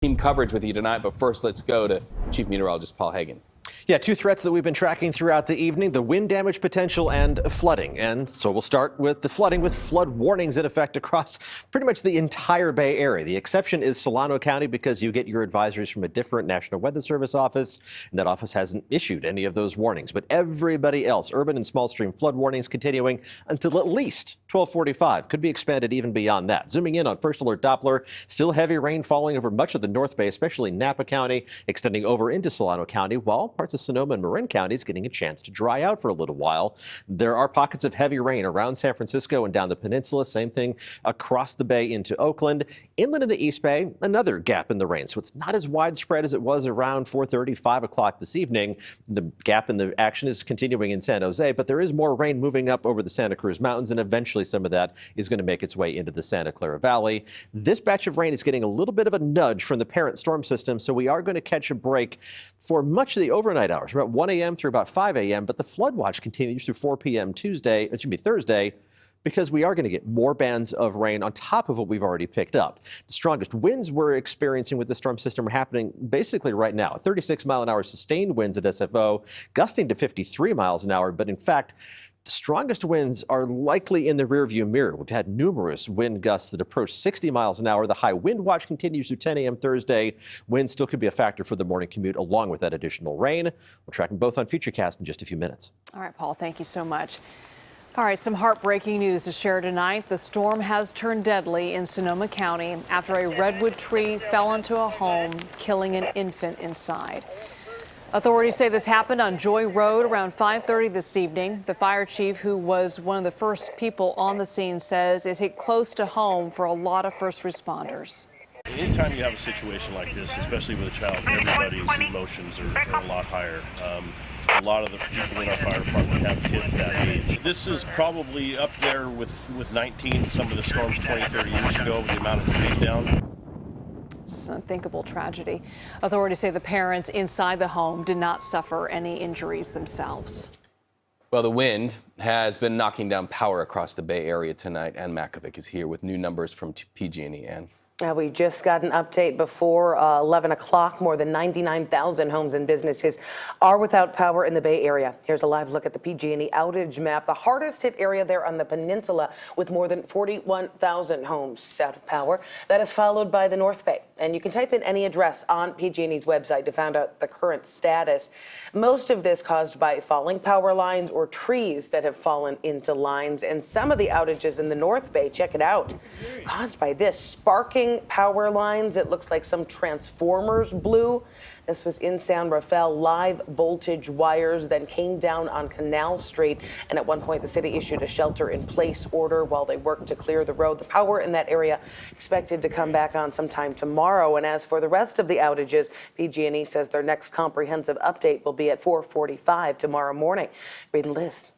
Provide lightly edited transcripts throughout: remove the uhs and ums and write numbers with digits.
team coverage with you tonight, but first let's go to Chief Meteorologist Paul Heggen. Yeah, two threats that we've been tracking throughout the evening, the wind damage potential and flooding. And so we'll start with the flooding with flood warnings in effect across pretty much the entire Bay Area. The exception is Solano County because you get your advisories from a different National Weather Service office, and that office hasn't issued any of those warnings. But everybody else, urban and small stream flood warnings continuing until at least 12:45. Could be expanded even beyond that. Zooming in on First Alert Doppler, still heavy rain falling over much of the North Bay, especially Napa County, extending over into Solano County, while parts of Sonoma and Marin counties getting a chance to dry out for a little while. There are pockets of heavy rain around San Francisco and down the peninsula. Same thing across the bay into Oakland. Inland in the East Bay, another gap in the rain. So it's not as widespread as it was around 4:30, 5 o'clock this evening. The gap in the action is continuing in San Jose, but there is more rain moving up over the Santa Cruz Mountains, and eventually some of that is going to make its way into the Santa Clara Valley. This batch of rain is getting a little bit of a nudge from the parent storm system, so we are going to catch a break for much of the overnight hours, about 1 a.m. through about 5 a.m., but the flood watch continues through 4 p.m. Thursday, because we are going to get more bands of rain on top of what we've already picked up. The strongest winds we're experiencing with the storm system are happening basically right now. 36-mile-an-hour sustained winds at SFO, gusting to 53 miles an hour, but in fact, the strongest winds are likely in the rearview mirror. We've had numerous wind gusts that approach 60 miles an hour. The high wind watch continues through 10 a.m. Thursday. Wind still could be a factor for the morning commute along with that additional rain. We'll track them both on Futurecast in just a few minutes. All right, Paul, thank you so much. All right, some heartbreaking news to share tonight. The storm has turned deadly in Sonoma County after a redwood tree fell into a home, killing an infant inside. Authorities say this happened on Joy Road around 5:30 this evening. The fire chief, who was one of the first people on the scene, says it hit close to home for a lot of first responders. Anytime you have a situation like this, especially with a child, everybody's emotions are a lot higher. A lot of the people in our fire department have kids that age. This is probably up there with 19, some of the storms 20, 30 years ago, with the amount of trees down. It's an unthinkable tragedy. Authorities say the parents inside the home did not suffer any injuries themselves. Well, the wind has been knocking down power across the Bay Area tonight, and Makovec is here with new numbers from PG&E. And we just got an update before 11 o'clock. More than 99,000 homes and businesses are without power in the Bay Area. Here's a live look at the PG&E outage map. The hardest hit area there on the peninsula, with more than 41,000 homes out of power. That is followed by the North Bay. And you can type in any address on PG&E's website to find out the current status. Most of this caused by falling power lines or trees that have fallen into lines. And some of the outages in the North Bay, check it out, caused by this sparking power lines. It looks like some transformers blew. This was in San Rafael. Live voltage wires then came down on Canal Street, and at one point the city issued a shelter-in-place order while they worked to clear the road. The power in that area expected to come back on sometime tomorrow. And as for the rest of the outages, PG&E says their next comprehensive update will be at 4:45 tomorrow morning. Read and Liz.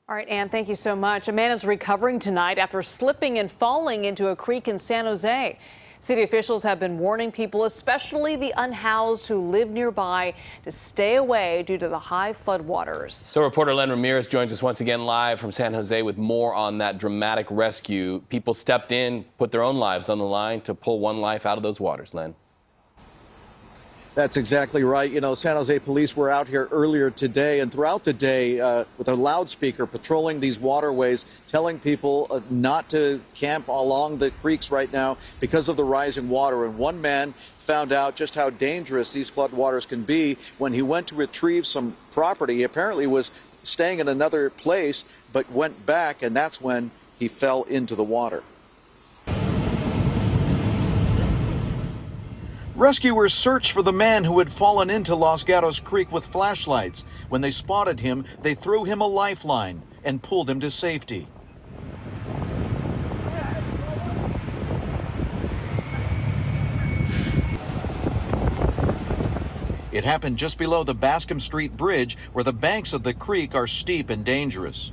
All right, Ann, thank you so much. A man is recovering tonight after slipping and falling into a creek in San Jose. City officials have been warning people, especially the unhoused who live nearby, to stay away due to the high floodwaters. so reporter Len Ramirez joins us once again live from San Jose with more on that dramatic rescue. People stepped in, put their own lives on the line to pull one life out of those waters, Len. That's exactly right. You know, San Jose police were out here earlier today and throughout the day with a loudspeaker patrolling these waterways, telling people not to camp along the creeks right now because of the rising water. And one man found out just how dangerous these floodwaters can be when he went to retrieve some property. He apparently was staying in another place, but went back, and that's when he fell into the water. Rescuers searched for the man who had fallen into Los Gatos Creek with flashlights. When they spotted him, they threw him a lifeline and pulled him to safety. It happened just below the Bascom Street Bridge, where the banks of the creek are steep and dangerous.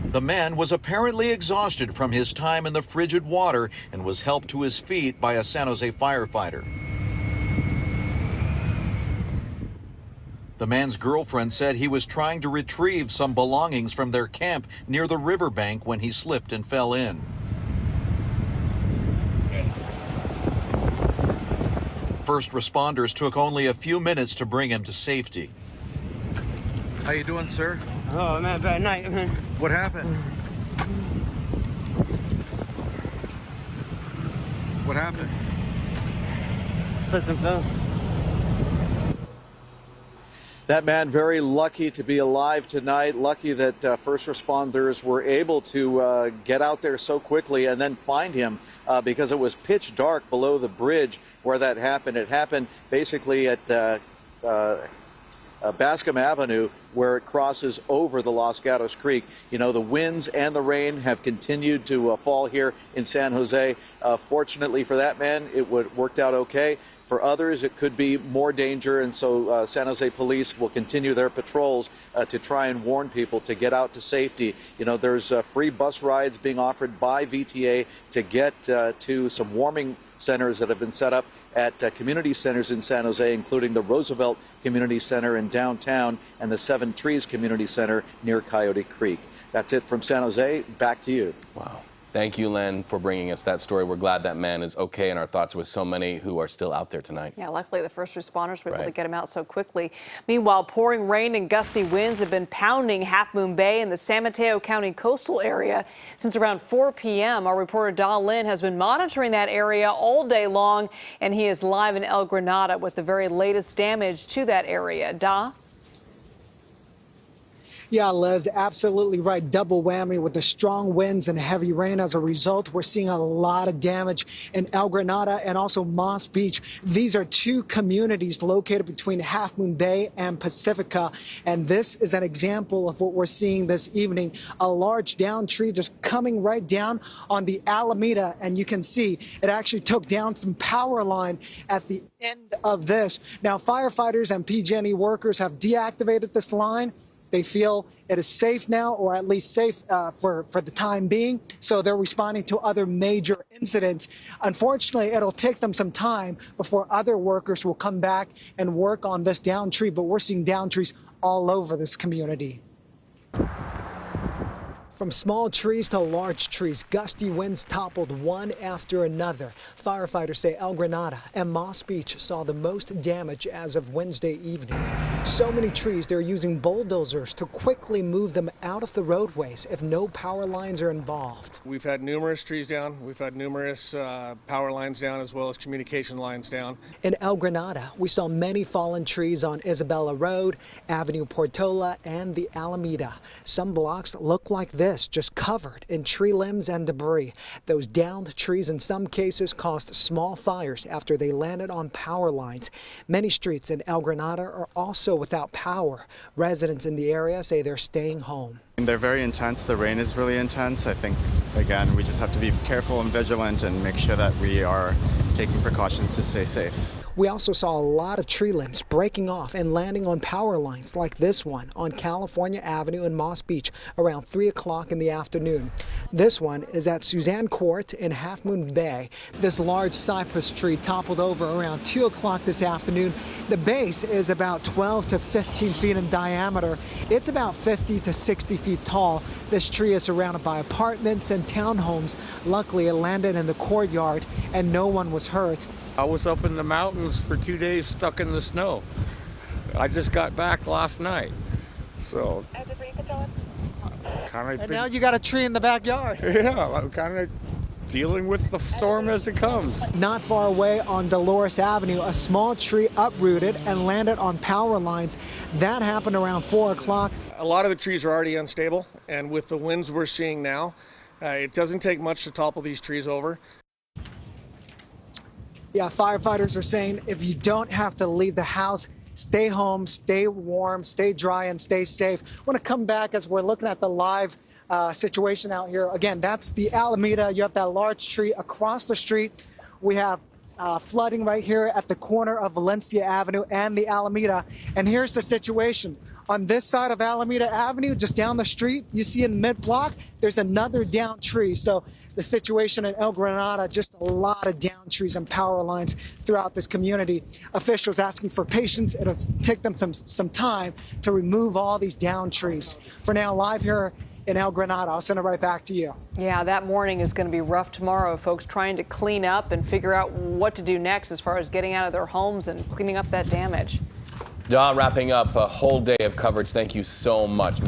The man was apparently exhausted from his time in the frigid water and was helped to his feet by a San Jose firefighter. The man's girlfriend said he was trying to retrieve some belongings from their camp near the riverbank when he slipped and fell in. First responders took only a few minutes to bring him to safety. How you doing, sir? Oh, man, bad night, man. What happened? What happened? Slipped and fell. That man very lucky to be alive tonight, lucky that first responders were able to get out there so quickly and then find him because it was pitch dark below the bridge where that happened. It happened basically at Bascom Avenue, where it crosses over the Los Gatos Creek. You know, the winds and the rain have continued to fall here in San Jose. Fortunately for that man, it worked out okay. For others, it could be more danger, and so San Jose police will continue their patrols to try and warn people to get out to safety. You know, there's free bus rides being offered by VTA to get to some warming centers that have been set up at community centers in San Jose, including the Roosevelt Community Center in downtown and the Seven Trees Community Center near Coyote Creek. That's it from San Jose. Back to you. Wow. Thank you, Len, for bringing us that story. We're glad that man is okay, and our thoughts with so many who are still out there tonight. Yeah, luckily the first responders were able to get him out so quickly. Meanwhile, pouring rain and gusty winds have been pounding Half Moon Bay in the San Mateo County coastal area since around 4 p.m. Our reporter Da Lin has been monitoring that area all day long, and he is live in El Granada with the very latest damage to that area. Da? Yeah, Liz, absolutely right. Double whammy with the strong winds and heavy rain. As a result, we're seeing a lot of damage in El Granada and also Moss Beach. These are two communities located between Half Moon Bay and Pacifica. And this is an example of what we're seeing this evening. A large downed tree just coming right down on the Alameda. And you can see it actually took down some power line at the end of this. Now, firefighters and PG&E workers have deactivated this line. They feel it is safe now, or at least safe for the time being. So they're responding to other major incidents. Unfortunately, it'll take them some time before other workers will come back and work on this down tree. But we're seeing down trees all over this community. From small trees to large trees, gusty winds toppled one after another. Firefighters say El Granada and Moss Beach saw the most damage as of Wednesday evening. So many trees, they're using bulldozers to quickly move them out of the roadways if no power lines are involved. We've had numerous trees down. We've had numerous power lines down, as well as communication lines down. In El Granada, we saw many fallen trees on Isabella Road, Avenue Portola, and the Alameda. Some blocks look like this, just covered in tree limbs and debris. Those downed trees in some cases caused small fires after they landed on power lines. Many streets in El Granada are also without power. Residents in the area say they're staying home. They're very intense. The rain is really intense. I think, again, we just have to be careful and vigilant and make sure that we are taking precautions to stay safe. We also saw a lot of tree limbs breaking off and landing on power lines like this one on California Avenue in Moss Beach around 3 o'clock in the afternoon. This one is at Suzanne Court in Half Moon Bay. This large cypress tree toppled over around 2 o'clock this afternoon. The base is about 12 to 15 feet in diameter. It's about 50 to 60 feet tall. This tree is surrounded by apartments and townhomes. Luckily, it landed in the courtyard and no one was hurt. I was up in the mountains for 2 days stuck in the snow. I just got back last night. So And now you got a tree in the backyard. Yeah, I'm kind of dealing with the storm as it comes. Not far away on Dolores Avenue, a small tree uprooted and landed on power lines. That happened around 4 o'clock. A lot of the trees are already unstable, and with the winds we're seeing now, it doesn't take much to topple these trees over. Yeah, firefighters are saying if you don't have to leave the house, stay home, stay warm, stay dry, and stay safe. I want to come back as we're looking at the live situation out here. Again, that's the Alameda. You have that large tree across the street. We have flooding right here at the corner of Valencia Avenue and the Alameda. And here's the situation. On this side of Alameda Avenue, just down the street, you see in mid-block, there's another downed tree. So the situation in El Granada, just a lot of downed trees and power lines throughout this community. Officials asking for patience. It'll take them some time to remove all these downed trees. For now, live here in El Granada. I'll send it right back to you. Yeah, that morning is going to be rough tomorrow. Folks trying to clean up and figure out what to do next as far as getting out of their homes and cleaning up that damage. Dawn, wrapping up a whole day of coverage. Thank you so much.